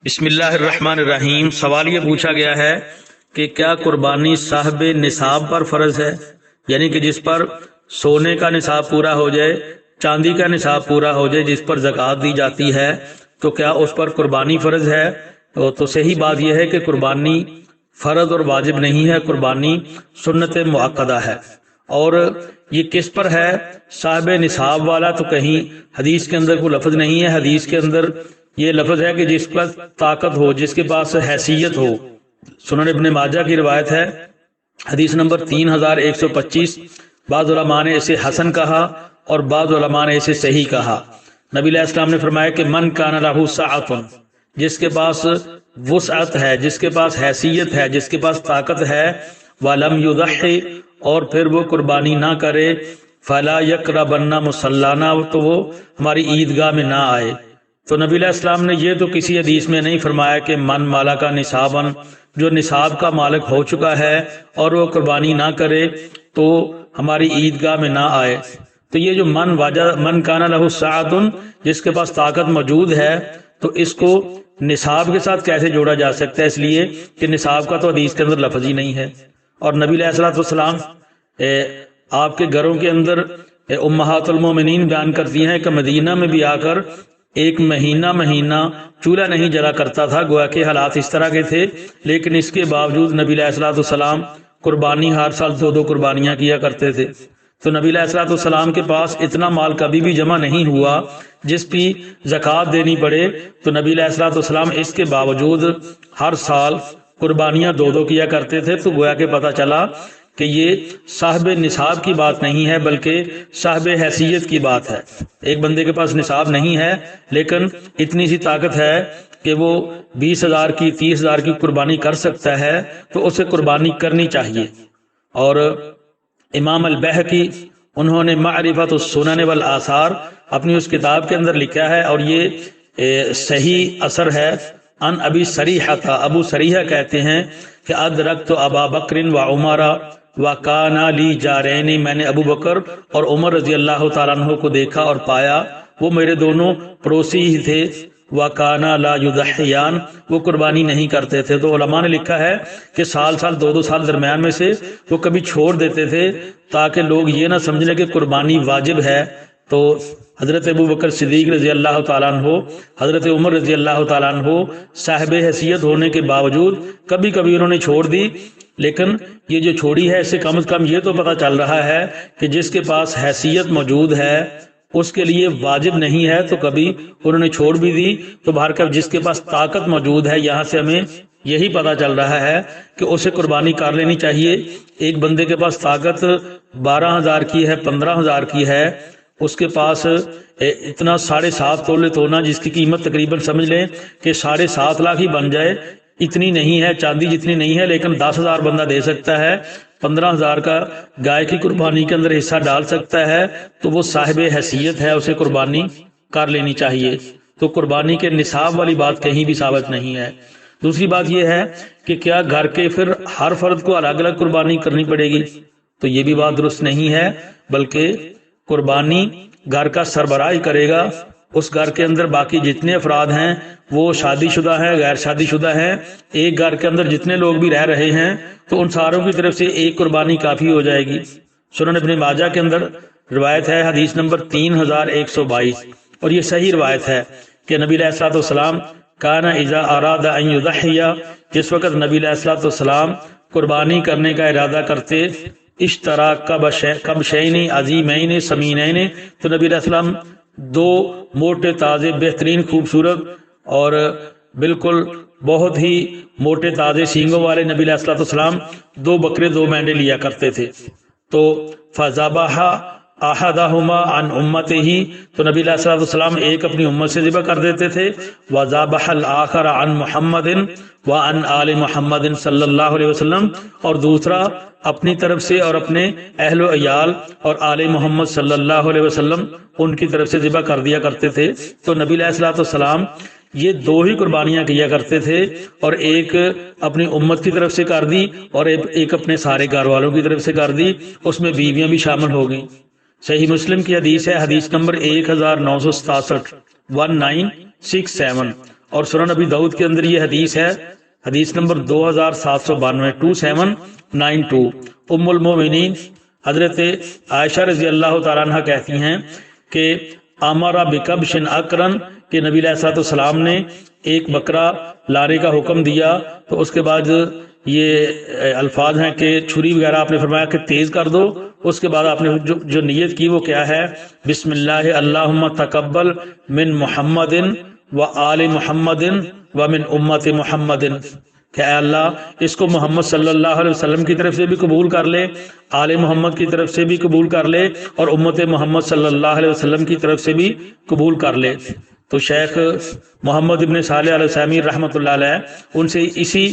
بسم اللہ الرحمن الرحیم۔ سوال یہ پوچھا گیا ہے کہ کیا قربانی صاحب نصاب پر فرض ہے، یعنی کہ جس پر سونے کا نصاب پورا ہو جائے، چاندی کا نصاب پورا ہو جائے، جس پر زکوٰۃ دی جاتی ہے، تو کیا اس پر قربانی فرض ہے؟ تو صحیح بات یہ ہے کہ قربانی فرض اور واجب نہیں ہے، قربانی سنت مؤکدہ ہے۔ اور یہ کس پر ہے صاحب نصاب والا؟ تو کہیں حدیث کے اندر کوئی لفظ نہیں ہے۔ حدیث کے اندر یہ لفظ ہے کہ جس پر طاقت ہو، جس کے پاس حیثیت ہو۔ سنن ابن ماجہ کی روایت ہے، حدیث نمبر 3125۔ بعض علماء نے اسے حسن کہا اور بعض علماء نے اسے صحیح کہا۔ نبی علیہ السلام نے فرمایا کہ من کان لہ سعۃ، جس کے پاس وسعت ہے، جس کے پاس حیثیت ہے، جس کے پاس طاقت ہے، ولم یضحی، اور پھر وہ قربانی نہ کرے، فلا یقربن مصلانا، تو وہ ہماری عیدگاہ میں نہ آئے۔ تو نبی علیہ السلام نے یہ تو کسی حدیث میں نہیں فرمایا کہ من مالا کا نصابن، جو نصاب کا مالک ہو چکا ہے اور وہ قربانی نہ کرے تو ہماری عیدگاہ میں نہ آئے۔ تو یہ جو من کان لہ سعۃ، جس کے پاس طاقت موجود ہے، تو اس کو نصاب کے ساتھ کیسے جوڑا جا سکتا ہے؟ اس لیے کہ نصاب کا تو حدیث کے اندر لفظ ہی نہیں ہے۔ اور نبی علیہ السلام آپ کے گھروں کے اندر امہات المومنین بیان کرتی ہیں کہ مدینہ میں بھی آ کر ایک مہینہ چولہا نہیں جلا کرتا تھا، گویا کہ حالات اس طرح کے تھے، لیکن اس کے باوجود نبی علیہ السلام قربانی ہر سال 2 قربانیاں کیا کرتے تھے۔ تو نبی علیہ السلام کے پاس اتنا مال کبھی بھی جمع نہیں ہوا جس پہ زکوٰۃ دینی پڑے، تو نبی علیہ السلام اس کے باوجود ہر سال قربانیاں 2 کیا کرتے تھے۔ تو گویا کہ پتہ چلا کہ یہ صاحب نصاب کی بات نہیں ہے بلکہ صاحب حیثیت کی بات ہے۔ ایک بندے کے پاس نصاب نہیں ہے لیکن اتنی سی طاقت ہے کہ وہ 20,000 کی 30,000 کی قربانی کر سکتا ہے، تو اسے قربانی کرنی چاہیے۔ اور امام البیہقی انہوں نے معرفت السنن والآثار اپنی اس کتاب کے اندر لکھا ہے، اور یہ صحیح اثر ہے۔ ان ابی سریحہ کا، ابو سریحہ کہتے ہیں کہ ادرکت ابا بکر و عمر وکانا لی جارین، میں نے ابو بکر اور عمر رضی اللہ تعالیٰ عنہ کو دیکھا اور پایا وہ میرے دونوں پڑوسی ہی تھے، وکانا لا یضحیان، وہ قربانی نہیں کرتے تھے۔ تو علماء نے لکھا ہے کہ سال 2 سال درمیان میں سے وہ کبھی چھوڑ دیتے تھے تاکہ لوگ یہ نہ سمجھ لیں کہ قربانی واجب ہے۔ تو حضرت ابو بکر صدیق رضی اللہ تعالیٰ عنہ، حضرت عمر رضی اللہ تعالیٰ عنہ صاحب حیثیت ہونے کے باوجود کبھی کبھی انہوں نے چھوڑ دی، لیکن یہ جو چھوڑی ہے اس سے کم از کم یہ تو پتہ چل رہا ہے کہ جس کے پاس حیثیت موجود ہے اس کے لیے واجب نہیں ہے، تو کبھی انہوں نے چھوڑ بھی دی۔ تو بہرکیف جس کے پاس طاقت موجود ہے، یہاں سے ہمیں یہی پتہ چل رہا ہے کہ اسے قربانی کر لینی چاہیے۔ ایک بندے کے پاس طاقت 12,000 کی ہے، 15,000 کی ہے، اس کے پاس اتنا 7.5 تولے تونا جس کی قیمت تقریباً سمجھ لیں کہ 7.5 لاکھ ہی بن جائے، اتنی نہیں ہے، چاندی جتنی نہیں ہے، لیکن 10,000 بندہ دے سکتا ہے، 15,000 کا گائے کی قربانی کے اندر حصہ ڈال سکتا ہے، تو وہ صاحب حیثیت ہے، اسے قربانی کر لینی چاہیے۔ تو قربانی کے نصاب والی بات کہیں بھی ثابت نہیں ہے۔ دوسری بات یہ ہے کہ کیا گھر کے پھر ہر فرد کو الگ الگ قربانی کرنی پڑے گی؟ تو یہ بھی بات درست نہیں ہے، بلکہ قربانی گھر کا سربراہ ہی کرے گا۔ اس گھر کے اندر باقی جتنے افراد ہیں وہ شادی شدہ ہیں، غیر شادی شدہ ہیں، ایک گھر کے اندر جتنے لوگ بھی رہ رہے ہیں تو ان ساروں کی طرف سے ایک قربانی کافی ہو جائے گی۔ سنن ابن ماجہ کے اندر روایت ہے، حدیث نمبر 3122، اور یہ صحیح روایت ہے کہ نبی علیہ السلام کان اذا اراد ان یضحی، جس وقت نبی علیہ السلام قربانی کرنے کا ارادہ کرتے، اشترا کبشین عظیمین سمینین، تو نبی علیہ السلام 2 موٹے تازے بہترین خوبصورت اور بالکل بہت ہی موٹے تازے سینگوں والے نبی علیہ السلام 2 بکرے 2 مینڈے لیا کرتے تھے۔ تو فذبح احدہما عن امتہ، تو نبی علیہ السلام ایک اپنی امت سے ذبح کر دیتے تھے، وذبح الاخر عن محمد وعن آل محمد صلی اللہ علیہ وسلم، اور دوسرا اپنی طرف سے اور اپنے اہل و عیال اور آل محمد صلی اللہ علیہ وسلم ان کی طرف سے ذبح کر دیا کرتے تھے۔ تو نبی علیہ السلام یہ 2 ہی قربانیاں کیا کرتے تھے، اور ایک اپنی امت کی طرف سے کر دی اور ایک اپنے سارے گھر والوں کی طرف سے کر دی، اس میں بیویاں بھی شامل ہو گئیں۔ صحیح مسلم کی حدیث ہے، حدیث نمبر 1967، 1967، اور سنن نبی داؤد کے اندر یہ حدیث ہے، حدیث نمبر 2792 2792۔ ام المومنین حضرت عائشہ رضی اللہ تعالیٰ عنہ کہتی ہیں کہ امارا بکبش اقرن، کہ نبی علیہ الصلوۃ والسلام نے ایک بکرا لانے کا حکم دیا، تو اس کے بعد یہ الفاظ ہیں کہ چھری وغیرہ آپ نے فرمایا کہ تیز کر دو، اس کے بعد آپ نے جو نیت کی وہ کیا ہے، بسم اللہ اللہم تقبل من محمد و آل محمد و من امت محمد، کہ اے اللہ اس کو محمد صلی اللہ علیہ وسلم کی طرف سے بھی قبول کر لے، آل محمد کی طرف سے بھی قبول کر لے، اور امت محمد صلی اللہ علیہ وسلم کی طرف سے بھی قبول کر لے۔ تو شیخ محمد ابن صالح العثیمین رحمۃ اللہ علیہ ان سے اسی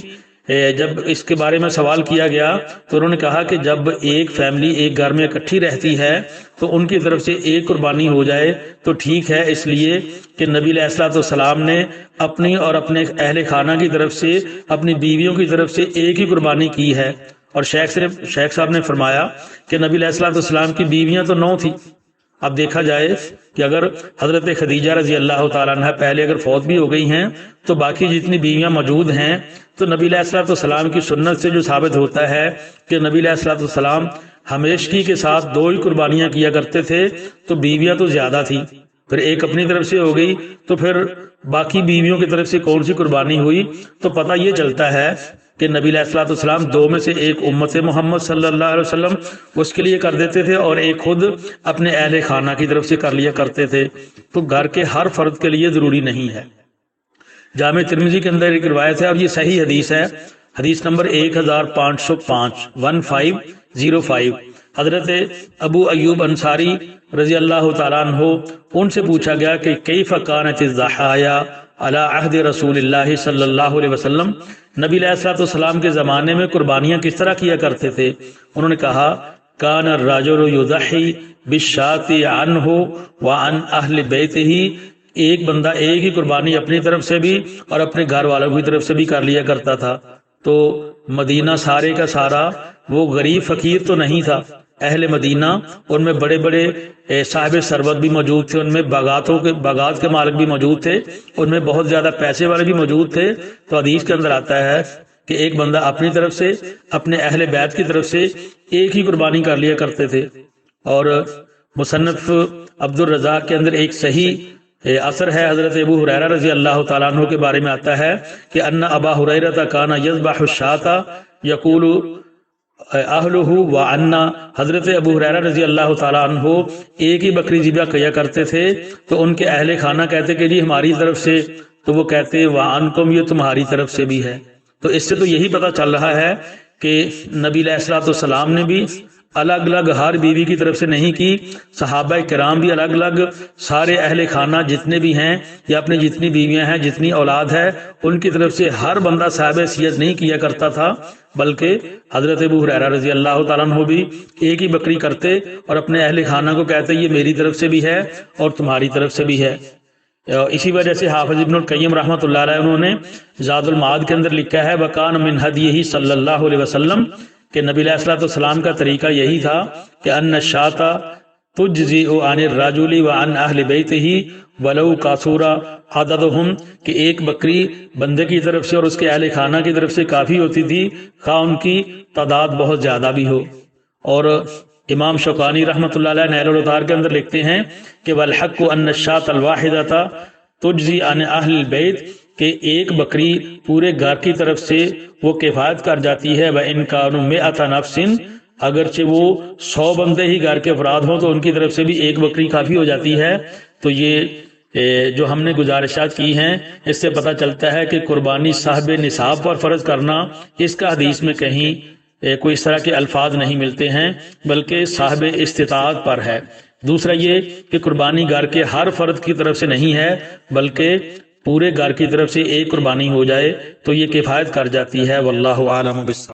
جب اس کے بارے میں سوال کیا گیا تو انہوں نے کہا کہ جب ایک فیملی ایک گھر میں اکٹھی رہتی ہے تو ان کی طرف سے ایک قربانی ہو جائے تو ٹھیک ہے، اس لیے کہ نبی علیہ الصلوۃ والسلام نے اپنی اور اپنے اہل خانہ کی طرف سے اپنی بیویوں کی طرف سے ایک ہی قربانی کی ہے۔ اور شیخ صاحب نے فرمایا کہ نبی علیہ الصلوۃ والسلام کی بیویاں تو 9 تھیں۔ اب دیکھا جائے کہ اگر حضرت خدیجہ رضی اللہ تعالیٰ عنہ پہلے اگر فوت بھی ہو گئی ہیں تو باقی جتنی بیویاں موجود ہیں، تو نبی علیہ الصلوۃ والسلام کی سنت سے جو ثابت ہوتا ہے کہ نبی علیہ الصلوۃ والسلام ہمیشگی کے ساتھ 2 ہی قربانیاں کیا کرتے تھے، تو بیویاں تو زیادہ تھیں، پھر ایک اپنی طرف سے ہو گئی تو پھر باقی بیویوں کی طرف سے کون سی قربانی ہوئی، تو پتہ یہ چلتا ہے کہ نبی علیہ الصلوۃ والسلام 2 میں سے ایک امت محمد صلی اللہ علیہ وسلم اس کے لیے کر دیتے تھے اور ایک خود اپنے اہل خانہ کی طرف سے کر لیا کرتے تھے، تو گھر کے ہر فرد کے لیے ضروری نہیں ہے۔ جامع ترمذی کے اندر ایک روایت ہے اور یہ صحیح حدیث ہے، حدیث نمبر 1505 1505۔ حضرت ابو ایوب انصاری رضی اللہ تعالیٰ عنہ ان سے پوچھا گیا کہ کیف کانت الضحایا علی عہد رسول اللہ صلی اللہ علیہ وسلم، نبی علیہ الصلوۃ والسلام کے زمانے میں قربانیاں کس طرح کیا کرتے تھے؟ انہوں نے کہا کان الرجل یضحی بالشاۃ عنہ وعن اہل بیتہ، ایک بندہ ایک ہی قربانی اپنی طرف سے بھی اور اپنے گھر والوں کی طرف سے بھی کر لیا کرتا تھا۔ تو مدینہ سارے کا سارا وہ غریب فقیر تو نہیں تھا، اہل مدینہ ان میں بڑے بڑے صاحب ثروت بھی موجود تھے، ان میں باغات کے مالک بھی موجود تھے، ان میں بہت زیادہ پیسے والے بھی موجود تھے۔ تو حدیث کے اندر آتا ہے کہ ایک بندہ اپنی طرف سے اپنے اہل بیت کی طرف سے ایک ہی قربانی کر لیا کرتے تھے۔ اور مصنف عبد الرزاق کے اندر ایک صحیح اثر ہے، حضرت ابو ہریرہ رضی اللہ تعالیٰ عنہ کے بارے میں آتا ہے کہ ان ابا ہریرہ کان یذبح الشاۃ یقول اہلہ وعنا، حضرت ابو ہریرہ رضی اللہ تعالیٰ عنہ ایک ہی بکری ذبح کیا کرتے تھے تو ان کے اہل خانہ کہتے کہ جی ہماری طرف سے، تو وہ کہتے وعنکم، یہ تمہاری طرف سے بھی ہے۔ تو اس سے تو یہی پتہ چل رہا ہے کہ نبی علیہ الصلوۃ والسلام نے بھی الگ الگ ہر بیوی کی طرف سے نہیں کی، صحابہ کرام بھی الگ الگ سارے اہل خانہ جتنے بھی ہیں یا اپنی جتنی بیویاں ہیں جتنی اولاد ہے ان کی طرف سے ہر بندہ صاحب حیثیت نہیں کیا کرتا تھا، بلکہ حضرت ابو ہریرہ رضی اللہ تعالیٰ عنہ بھی ایک ہی بکری کرتے اور اپنے اہل خانہ کو کہتے یہ میری طرف سے بھی ہے اور تمہاری طرف سے بھی ہے۔ اسی وجہ سے حافظ ابن القیم رحمۃ اللہ علیہ انہوں نے زاد المعاد کے اندر لکھا ہے وکان من ہدیہ صلی اللہ علیہ وسلم، کہ نبی علیہ الصلوۃ والسلام کا طریقہ یہی تھا کہ ان الشاۃ تجزئ عن الرجل وعن اہل بیتہ ولو کثر عددهم، کہ ایک بکری بندے کی طرف سے اور اس کے اہل خانہ کی طرف سے کافی ہوتی تھی خواہ ان کی تعداد بہت زیادہ بھی ہو۔ اور امام شوکانی رحمۃ اللہ علیہ نیل الاوطار کے اندر لکھتے ہیں کہ والحق ان الشاۃ الواحدۃ تجزی عن اہل البیت، کہ ایک بکری پورے گھر کی طرف سے وہ کفایت کر جاتی ہے، وَإِن كَانُوا مِئَةَ نَفْسٍ، اگرچہ وہ 100 بندے ہی گھر کے افراد ہوں تو ان کی طرف سے بھی ایک بکری کافی ہو جاتی ہے۔ تو یہ جو ہم نے گزارشات کی ہیں اس سے پتہ چلتا ہے کہ قربانی صاحب نصاب پر فرض کرنا اس کا حدیث میں کہیں کوئی اس طرح کے الفاظ نہیں ملتے ہیں، بلکہ صاحب استطاعت پر ہے۔ دوسرا یہ کہ قربانی گھر کے ہر فرد کی طرف سے نہیں ہے بلکہ پورے گھر کی طرف سے ایک قربانی ہو جائے تو یہ کفایت کر جاتی ہے۔ واللہ اعلم بالصواب۔